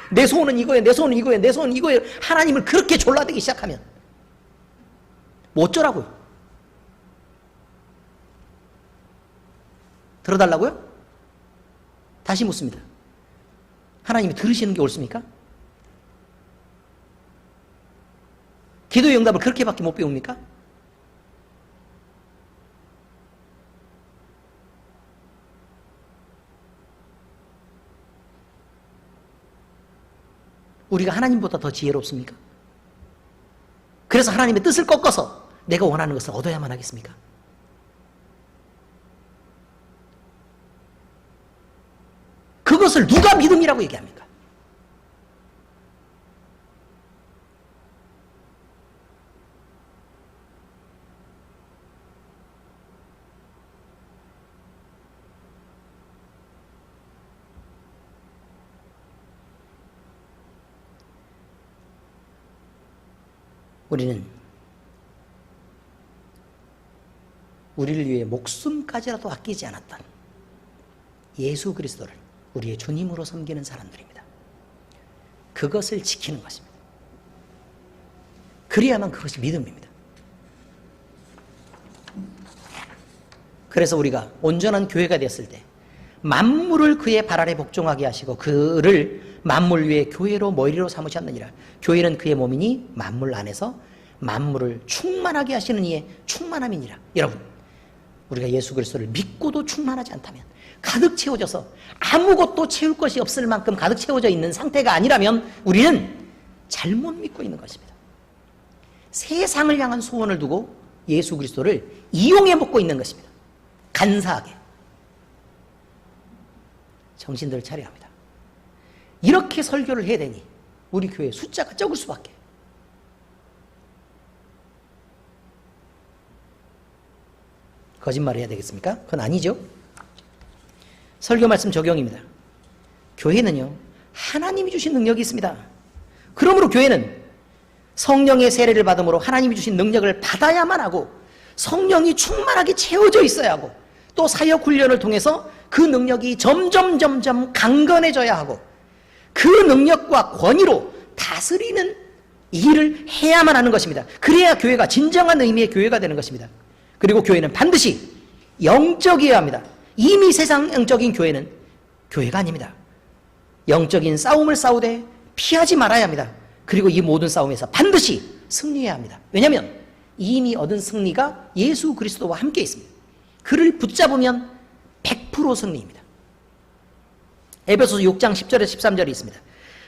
내 소원은 이거예요 내 소원은 이거예요 내 소원은 이거예요 하나님을 그렇게 졸라대기 시작하면 뭐 어쩌라고요? 들어달라고요? 다시 묻습니다. 하나님이 들으시는 게 옳습니까? 기도의 응답을 그렇게밖에 못 배웁니까? 우리가 하나님보다 더 지혜롭습니까? 그래서 하나님의 뜻을 꺾어서 내가 원하는 것을 얻어야만 하겠습니까? 그것을 누가 믿음이라고 얘기합니까? 우리는 우리를 위해 목숨까지라도 아끼지 않았던 예수 그리스도를 우리의 주님으로 섬기는 사람들입니다. 그것을 지키는 것입니다. 그래야만 그것이 믿음입니다. 그래서 우리가 온전한 교회가 됐을 때 만물을 그의 발 아래 복종하게 하시고 그를 만물 위에 교회로 머리로 삼으셨느니라. 교회는 그의 몸이니 만물 안에서 만물을 충만하게 하시는 이의 충만함이니라. 여러분 우리가 예수 그리스도를 믿고도 충만하지 않다면 가득 채워져서 아무것도 채울 것이 없을 만큼 가득 채워져 있는 상태가 아니라면 우리는 잘못 믿고 있는 것입니다. 세상을 향한 소원을 두고 예수 그리스도를 이용해 먹고 있는 것입니다. 간사하게. 정신들을 차려야 합니다. 이렇게 설교를 해야 되니 우리 교회 숫자가 적을 수밖에. 거짓말을 해야 되겠습니까? 그건 아니죠. 설교 말씀 적용입니다. 교회는요 하나님이 주신 능력이 있습니다. 그러므로 교회는 성령의 세례를 받음으로 하나님이 주신 능력을 받아야만 하고 성령이 충만하게 채워져 있어야 하고 또 사역 훈련을 통해서 그 능력이 점점 강건해져야 하고 그 능력과 권위로 다스리는 이 일을 해야만 하는 것입니다. 그래야 교회가 진정한 의미의 교회가 되는 것입니다. 그리고 교회는 반드시 영적이어야 합니다. 이미 세상적인 교회는 교회가 아닙니다. 영적인 싸움을 싸우되 피하지 말아야 합니다. 그리고 이 모든 싸움에서 반드시 승리해야 합니다. 왜냐하면 이미 얻은 승리가 예수 그리스도와 함께 있습니다. 그를 붙잡으면 100% 승리입니다. 에베소서 6장 10절에서 13절이 있습니다.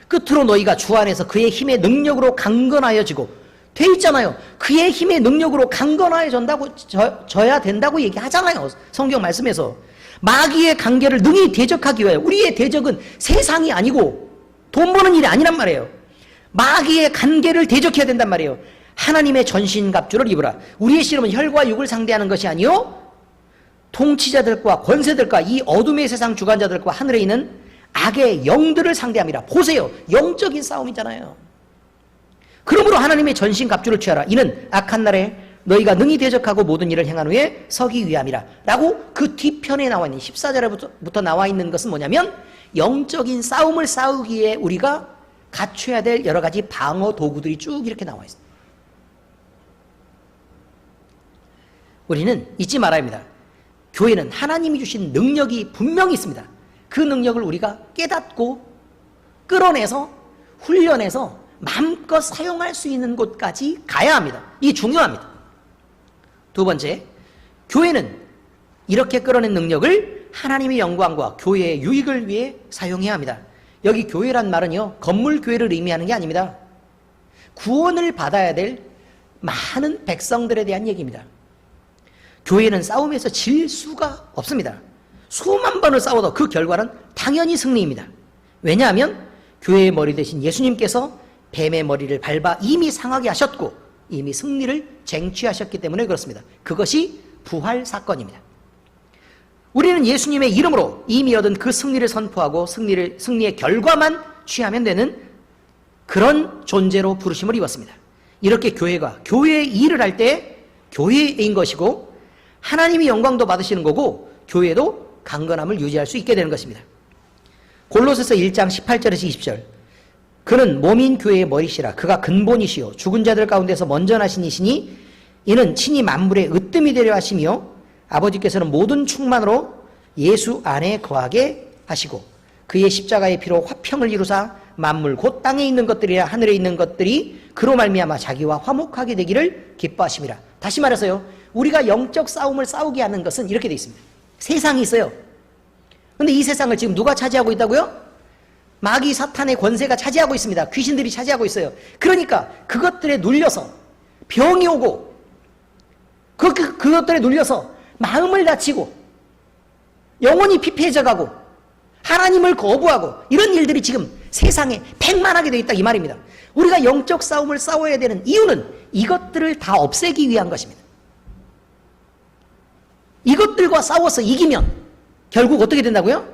끝으로 너희가 주 안에서 그의 힘의 능력으로 강건하여지고, 돼 있잖아요. 그의 힘의 능력으로 강건하여져야 된다고 얘기하잖아요. 성경 말씀에서. 마귀의 관계를 능히 대적하기 위하여, 우리의 대적은 세상이 아니고 돈 버는 일이 아니란 말이에요. 마귀의 관계를 대적해야 된단 말이에요. 하나님의 전신갑주를 입으라. 우리의 씨름은 혈과 육을 상대하는 것이 아니요 통치자들과 권세들과 이 어둠의 세상 주관자들과 하늘에 있는 악의 영들을 상대함이라. 보세요. 영적인 싸움이잖아요. 그러므로 하나님의 전신갑주를 취하라. 이는 악한 날에 너희가 능히 대적하고 모든 일을 행한 후에 서기 위함이라. 라고 그 뒤편에 나와 있는 14절부터 나와 있는 것은 뭐냐면, 영적인 싸움을 싸우기에 우리가 갖춰야 될 여러 가지 방어 도구들이 쭉 이렇게 나와 있습니다. 우리는 잊지 말아야 합니다. 교회는 하나님이 주신 능력이 분명히 있습니다. 그 능력을 우리가 깨닫고 끌어내서 훈련해서 마음껏 사용할 수 있는 곳까지 가야 합니다. 이게 중요합니다. 두 번째, 교회는 이렇게 끌어낸 능력을 하나님의 영광과 교회의 유익을 위해 사용해야 합니다. 여기 교회란 말은요, 건물 교회를 의미하는 게 아닙니다. 구원을 받아야 될 많은 백성들에 대한 얘기입니다. 교회는 싸움에서 질 수가 없습니다. 수만 번을 싸워도 그 결과는 당연히 승리입니다. 왜냐하면 교회의 머리 대신 예수님께서 뱀의 머리를 밟아 이미 상하게 하셨고 이미 승리를 쟁취하셨기 때문에 그렇습니다. 그것이 부활 사건입니다. 우리는 예수님의 이름으로 이미 얻은 그 승리를 선포하고 승리의 결과만 취하면 되는 그런 존재로 부르심을 입었습니다. 이렇게 교회가 교회의 일을 할 때 교회인 것이고 하나님이 영광도 받으시는 거고 교회도 강건함을 유지할 수 있게 되는 것입니다. 골로새서 1장 18절에서 20절. 그는 몸인 교회의 머리시라. 그가 근본이시요 죽은 자들 가운데서 먼저 나신 이시니 이는 친히 만물의 으뜸이 되려 하시며 아버지께서는 모든 충만으로 예수 안에 거하게 하시고 그의 십자가의 피로 화평을 이루사 만물 곧 땅에 있는 것들이라 하늘에 있는 것들이 그로 말미암아 자기와 화목하게 되기를 기뻐하심이라. 다시 말해서요, 우리가 영적 싸움을 싸우게 하는 것은 이렇게 되어 있습니다. 세상이 있어요. 근데 이 세상을 지금 누가 차지하고 있다고요? 마귀 사탄의 권세가 차지하고 있습니다. 귀신들이 차지하고 있어요. 그러니까 그것들에 눌려서 병이 오고 그것들에 눌려서 마음을 다치고 영혼이 피폐해져 가고 하나님을 거부하고 이런 일들이 지금 세상에 백만하게 되어 있다 이 말입니다. 우리가 영적 싸움을 싸워야 되는 이유는 이것들을 다 없애기 위한 것입니다. 이것들과 싸워서 이기면 결국 어떻게 된다고요?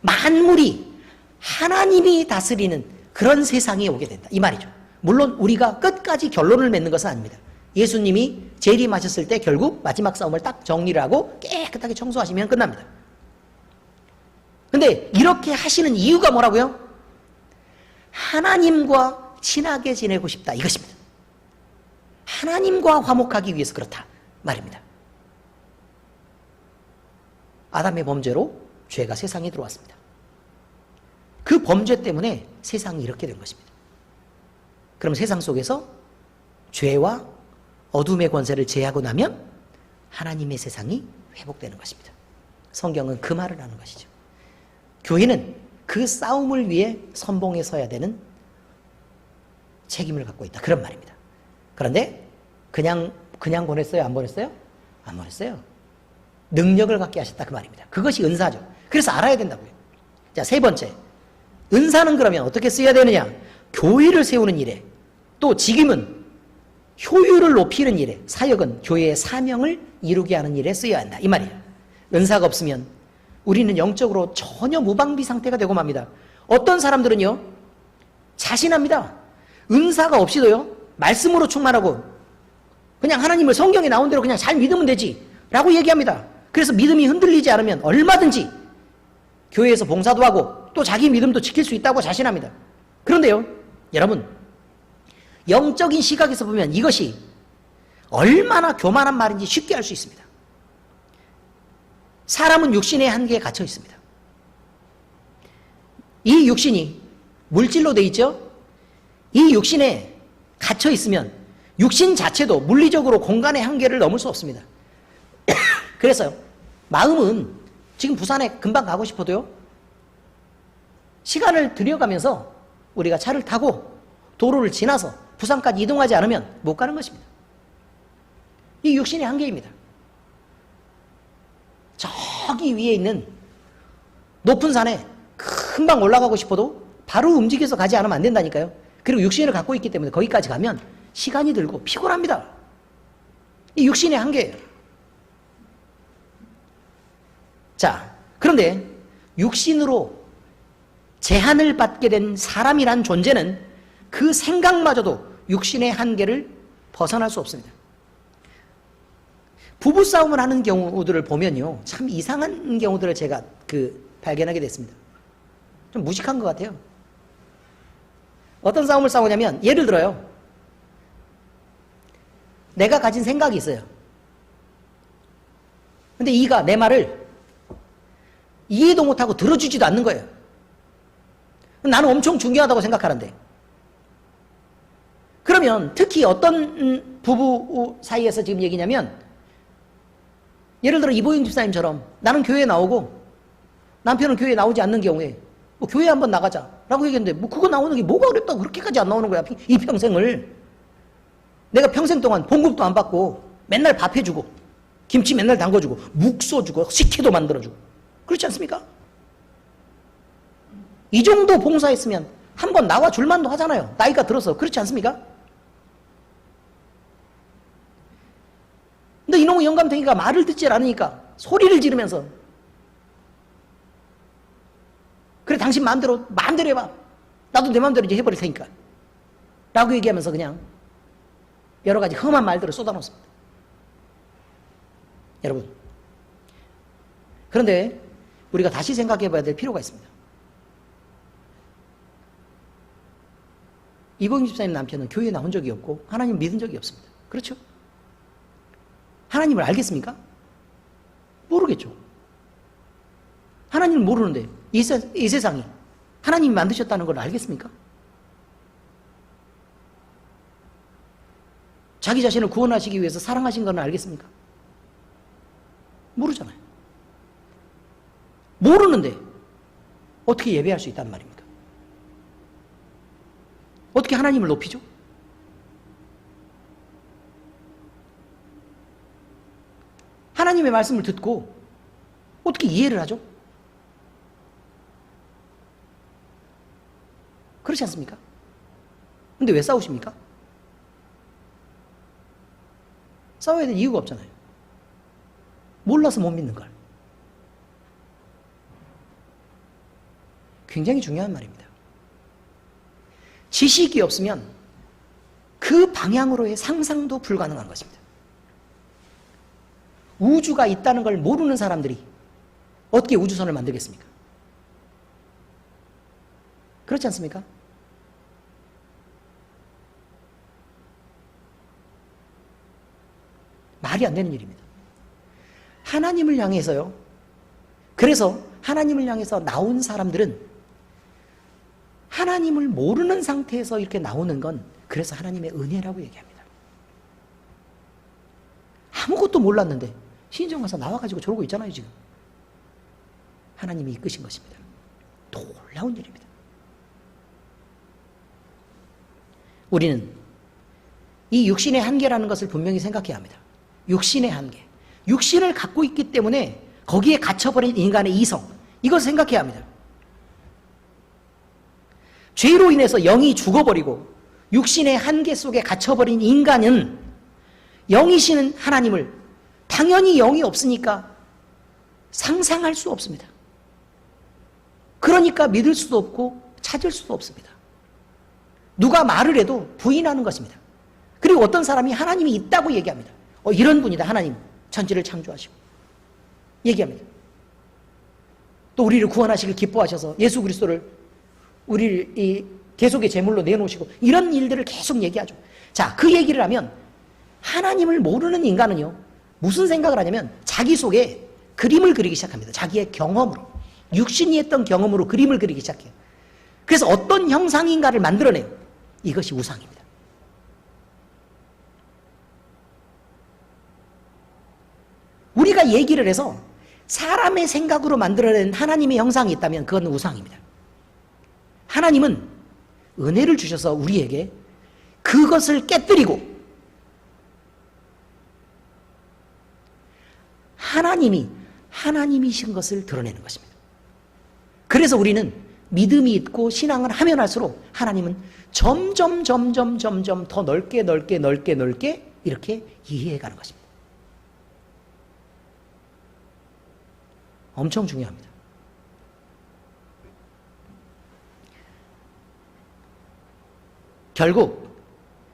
만물이 하나님이 다스리는 그런 세상이 오게 된다 이 말이죠. 물론 우리가 끝까지 결론을 맺는 것은 아닙니다. 예수님이 재림하셨을 때 결국 마지막 싸움을 딱 정리를 하고 깨끗하게 청소하시면 끝납니다. 근데 이렇게 하시는 이유가 뭐라고요? 하나님과 친하게 지내고 싶다 이것입니다. 하나님과 화목하기 위해서 그렇다 말입니다. 아담의 범죄로 죄가 세상에 들어왔습니다. 그 범죄 때문에 세상이 이렇게 된 것입니다. 그럼 세상 속에서 죄와 어둠의 권세를 제하고 나면 하나님의 세상이 회복되는 것입니다. 성경은 그 말을 하는 것이죠. 교회는 그 싸움을 위해 선봉에 서야 되는 책임을 갖고 있다 그런 말입니다. 그런데 그냥 보냈어요? 안 보냈어요? 안 보냈어요. 능력을 갖게 하셨다 그 말입니다. 그것이 은사죠. 그래서 알아야 된다고요. 자, 세 번째, 은사는 그러면 어떻게 써야 되느냐? 교회를 세우는 일에, 또 직임은 효율을 높이는 일에, 사역은 교회의 사명을 이루게 하는 일에 쓰여야 한다 이 말이에요. 은사가 없으면 우리는 영적으로 전혀 무방비 상태가 되고 맙니다. 어떤 사람들은요 자신합니다. 은사가 없이도요 말씀으로 충만하고 그냥 하나님을 성경에 나온 대로 그냥 잘 믿으면 되지 라고 얘기합니다. 그래서 믿음이 흔들리지 않으면 얼마든지 교회에서 봉사도 하고 또 자기 믿음도 지킬 수 있다고 자신합니다. 그런데요 여러분, 영적인 시각에서 보면 이것이 얼마나 교만한 말인지 쉽게 알 수 있습니다. 사람은 육신의 한계에 갇혀 있습니다. 이 육신이 물질로 돼 있죠? 이 육신에 갇혀 있으면 육신 자체도 물리적으로 공간의 한계를 넘을 수 없습니다. 그래서 마음은 지금 부산에 금방 가고 싶어도요, 시간을 들여가면서 우리가 차를 타고 도로를 지나서 부산까지 이동하지 않으면 못 가는 것입니다. 이 육신의 한계입니다. 저기 위에 있는 높은 산에 금방 올라가고 싶어도 바로 움직여서 가지 않으면 안 된다니까요. 그리고 육신을 갖고 있기 때문에 거기까지 가면 시간이 들고 피곤합니다. 이 육신의 한계예요. 자, 그런데 육신으로 제한을 받게 된 사람이란 존재는 그 생각마저도 육신의 한계를 벗어날 수 없습니다. 부부싸움을 하는 경우들을 보면요, 참 이상한 경우들을 제가 발견하게 됐습니다. 좀 무식한 것 같아요. 어떤 싸움을 싸우냐면, 예를 들어요, 내가 가진 생각이 있어요. 근데 이가 내 말을 이해도 못하고 들어주지도 않는 거예요. 나는 엄청 중요하다고 생각하는데. 그러면 특히 어떤 부부 사이에서 지금 얘기냐면, 예를 들어 이보영 집사님처럼 나는 교회에 나오고 남편은 교회에 나오지 않는 경우에 교회 한번 나가자라고 얘기했는데, 그거 나오는 게 뭐가 어렵다고 그렇게까지 안 나오는 거야. 이 평생을 내가 평생 동안 봉급도 안 받고 맨날 밥 해주고 김치 맨날 담궈주고 묵 쏘주고 식혜도 만들어주고, 그렇지 않습니까? 이 정도 봉사했으면 한번 나와 줄만도 하잖아요. 나이가 들어서. 그렇지 않습니까? 근데 이놈의 영감탱이가 말을 듣지 않으니까 소리를 지르면서, 그래 당신 마음대로 해봐, 나도 내 마음대로 이제 해버릴 테니까 라고 얘기하면서 그냥 여러 가지 험한 말들을 쏟아놓습니다. 여러분, 그런데 우리가 다시 생각해 봐야 될 필요가 있습니다. 이봉희 집사님 남편은 교회에 나온 적이 없고 하나님 믿은 적이 없습니다. 그렇죠? 하나님을 알겠습니까? 모르겠죠. 하나님을 모르는데 이 세상이 하나님이 만드셨다는 걸 알겠습니까? 자기 자신을 구원하시기 위해서 사랑하신 건 알겠습니까? 모르잖아요. 모르는데 어떻게 예배할 수 있단 말입니까? 어떻게 하나님을 높이죠? 하나님의 말씀을 듣고 어떻게 이해를 하죠? 그렇지 않습니까? 근데 왜 싸우십니까? 싸워야 될 이유가 없잖아요. 몰라서 못 믿는 걸. 굉장히 중요한 말입니다. 지식이 없으면 그 방향으로의 상상도 불가능한 것입니다. 우주가 있다는 걸 모르는 사람들이 어떻게 우주선을 만들겠습니까? 그렇지 않습니까? 말이 안 되는 일입니다. 하나님을 향해서요. 그래서 하나님을 향해서 나온 사람들은 하나님을 모르는 상태에서 이렇게 나오는 건 그래서 하나님의 은혜라고 얘기합니다. 아무것도 몰랐는데 신정 와서 나와가지고 저러고 있잖아요, 지금. 하나님이 이끄신 것입니다. 놀라운 일입니다. 우리는 이 육신의 한계라는 것을 분명히 생각해야 합니다. 육신의 한계. 육신을 갖고 있기 때문에 거기에 갇혀버린 인간의 이성, 이것을 생각해야 합니다. 죄로 인해서 영이 죽어버리고 육신의 한계 속에 갇혀버린 인간은 영이시는 하나님을 당연히 영이 없으니까 상상할 수 없습니다. 그러니까 믿을 수도 없고 찾을 수도 없습니다. 누가 말을 해도 부인하는 것입니다. 그리고 어떤 사람이 하나님이 있다고 얘기합니다. 이런 분이다, 하나님. 천지를 창조하시고. 얘기합니다. 또 우리를 구원하시길 기뻐하셔서 예수 그리스도를 우리를 이 계속의 제물로 내놓으시고 이런 일들을 계속 얘기하죠. 자, 그 얘기를 하면 하나님을 모르는 인간은요, 무슨 생각을 하냐면 자기 속에 그림을 그리기 시작합니다. 자기의 경험으로, 육신이 했던 경험으로 그림을 그리기 시작해요. 그래서 어떤 형상인가를 만들어내요. 이것이 우상입니다. 우리가 얘기를 해서 사람의 생각으로 만들어낸 하나님의 형상이 있다면 그건 우상입니다. 하나님은 은혜를 주셔서 우리에게 그것을 깨뜨리고 하나님이신 것을 드러내는 것입니다. 그래서 우리는 믿음이 있고 신앙을 하면 할수록 하나님은 점점 더 넓게 이렇게 이해해가는 것입니다. 엄청 중요합니다. 결국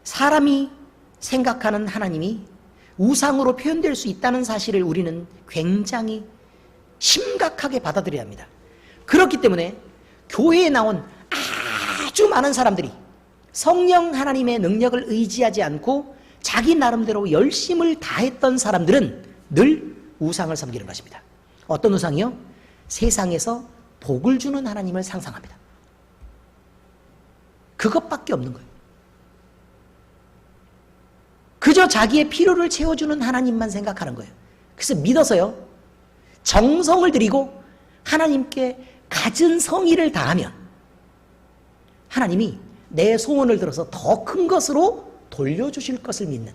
사람이 생각하는 하나님이 우상으로 표현될 수 있다는 사실을 우리는 굉장히 심각하게 받아들여야 합니다. 그렇기 때문에 교회에 나온 아주 많은 사람들이 성령 하나님의 능력을 의지하지 않고 자기 나름대로 열심을 다했던 사람들은 늘 우상을 섬기는 것입니다. 어떤 우상이요? 세상에서 복을 주는 하나님을 상상합니다. 그것밖에 없는 거예요. 그저 자기의 필요를 채워주는 하나님만 생각하는 거예요. 그래서 믿어서요, 정성을 들이고 하나님께 갖은 성의를 다하면 하나님이 내 소원을 들어서 더 큰 것으로 돌려주실 것을 믿는,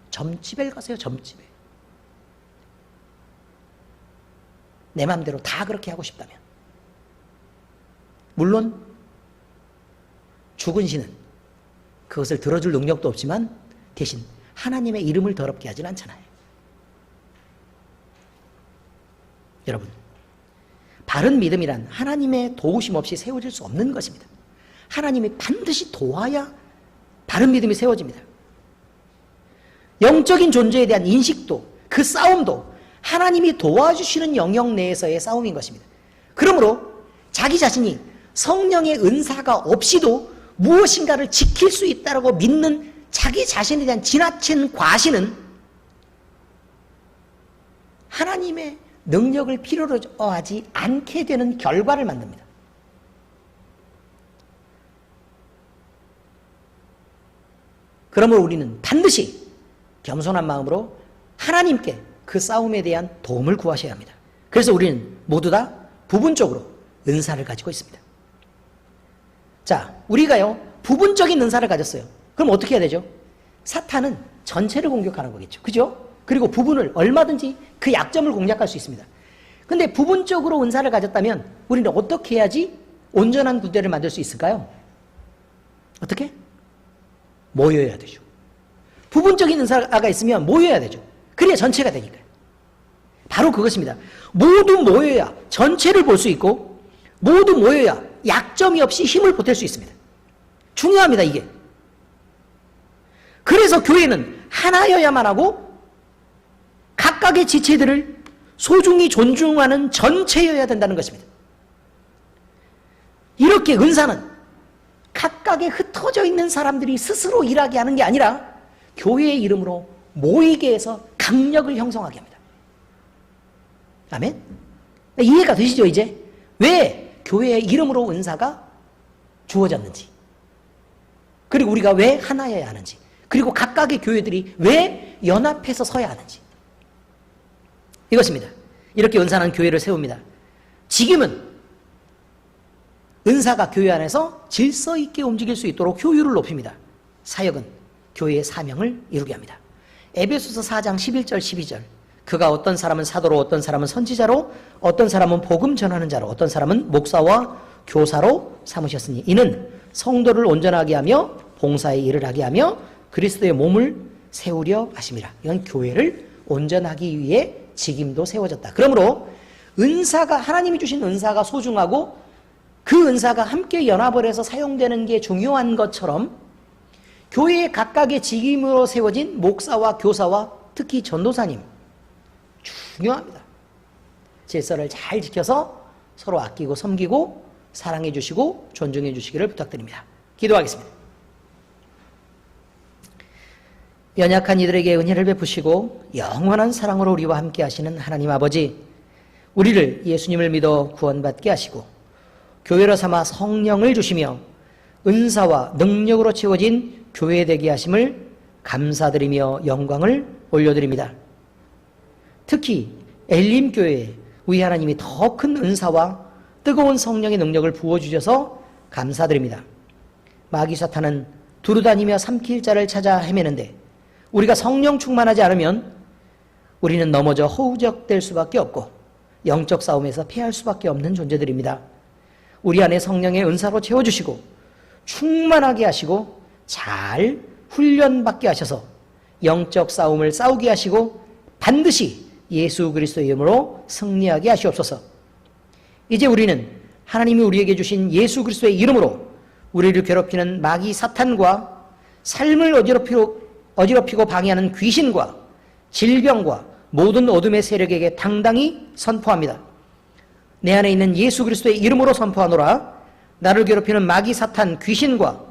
점집에 가세요. 점집에 내 마음대로 다 그렇게 하고 싶다면, 물론 죽은 신은 그것을 들어줄 능력도 없지만 대신 하나님의 이름을 더럽게 하진 않잖아요. 여러분, 바른 믿음이란 하나님의 도우심 없이 세워질 수 없는 것입니다. 하나님이 반드시 도와야 바른 믿음이 세워집니다. 영적인 존재에 대한 인식도, 그 싸움도 하나님이 도와주시는 영역 내에서의 싸움인 것입니다. 그러므로 자기 자신이 성령의 은사가 없이도 무엇인가를 지킬 수 있다고 믿는 자기 자신에 대한 지나친 과신은 하나님의 능력을 필요로 하지 않게 되는 결과를 만듭니다. 그러므로 우리는 반드시 겸손한 마음으로 하나님께 그 싸움에 대한 도움을 구하셔야 합니다. 그래서 우리는 모두 다 부분적으로 은사를 가지고 있습니다. 자, 우리가요, 부분적인 은사를 가졌어요. 그럼 어떻게 해야 되죠? 사탄은 전체를 공격하는 거겠죠. 그죠? 그리고 부분을 얼마든지 그 약점을 공략할 수 있습니다. 근데 부분적으로 은사를 가졌다면 우리는 어떻게 해야지 온전한 군대를 만들 수 있을까요? 어떻게? 모여야 되죠. 부분적인 은사가 있으면 모여야 되죠. 그래야 전체가 되니까요. 바로 그것입니다. 모두 모여야 전체를 볼 수 있고, 모두 모여야 약점이 없이 힘을 보탤 수 있습니다. 중요합니다, 이게. 그래서 교회는 하나여야만 하고 각각의 지체들을 소중히 존중하는 전체여야 된다는 것입니다. 이렇게 은사는 각각의 흩어져 있는 사람들이 스스로 일하게 하는 게 아니라 교회의 이름으로 모이게 해서 강력을 형성하게 합니다. 아멘? 이해가 되시죠, 이제? 왜 교회의 이름으로 은사가 주어졌는지, 그리고 우리가 왜 하나여야 하는지, 그리고 각각의 교회들이 왜 연합해서 서야 하는지, 이것입니다. 이렇게 은사는 교회를 세웁니다. 직임은 은사가 교회 안에서 질서 있게 움직일 수 있도록 효율을 높입니다. 사역은 교회의 사명을 이루게 합니다. 에베소서 4장 11절 12절, 그가 어떤 사람은 사도로, 어떤 사람은 선지자로, 어떤 사람은 복음 전하는 자로, 어떤 사람은 목사와 교사로 삼으셨으니 이는 성도를 온전하게 하며 봉사의 일을 하게 하며 그리스도의 몸을 세우려 하심이라. 이건 교회를 온전하기 위해 직임도 세워졌다. 그러므로 은사가, 하나님이 주신 은사가 소중하고 그 은사가 함께 연합을 해서 사용되는 게 중요한 것처럼 교회의 각각의 직임으로 세워진 목사와 교사와 특히 전도사님 중요합니다. 질서를 잘 지켜서 서로 아끼고 섬기고 사랑해 주시고 존중해 주시기를 부탁드립니다. 기도하겠습니다. 연약한 이들에게 은혜를 베푸시고 영원한 사랑으로 우리와 함께 하시는 하나님 아버지, 우리를 예수님을 믿어 구원받게 하시고 교회로 삼아 성령을 주시며 은사와 능력으로 채워진 교회 되게 하심을 감사드리며 영광을 올려드립니다. 특히 엘림교회에 우리 하나님이 더 큰 은사와 뜨거운 성령의 능력을 부어주셔서 감사드립니다. 마귀 사탄은 두루다니며 삼킬 자를 찾아 헤매는데 우리가 성령 충만하지 않으면 우리는 넘어져 허우적될 수밖에 없고 영적 싸움에서 패할 수밖에 없는 존재들입니다. 우리 안에 성령의 은사로 채워주시고 충만하게 하시고 잘 훈련받게 하셔서 영적 싸움을 싸우게 하시고 반드시 예수 그리스도의 이름으로 승리하게 하시옵소서. 이제 우리는 하나님이 우리에게 주신 예수 그리스도의 이름으로 우리를 괴롭히는 마귀 사탄과 삶을 어지럽히고 방해하는 귀신과 질병과 모든 어둠의 세력에게 당당히 선포합니다. 내 안에 있는 예수 그리스도의 이름으로 선포하노라. 나를 괴롭히는 마귀 사탄 귀신과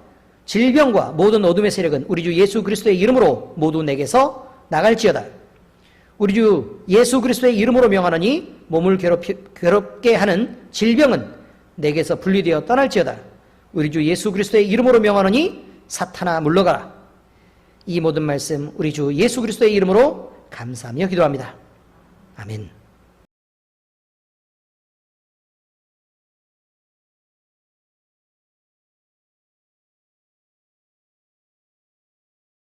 질병과 모든 어둠의 세력은 우리 주 예수 그리스도의 이름으로 모두 내게서 나갈지어다. 우리 주 예수 그리스도의 이름으로 명하노니 몸을 괴롭게 하는 질병은 내게서 분리되어 떠날지어다. 우리 주 예수 그리스도의 이름으로 명하노니 사탄아 물러가라. 이 모든 말씀 우리 주 예수 그리스도의 이름으로 감사하며 기도합니다. 아멘.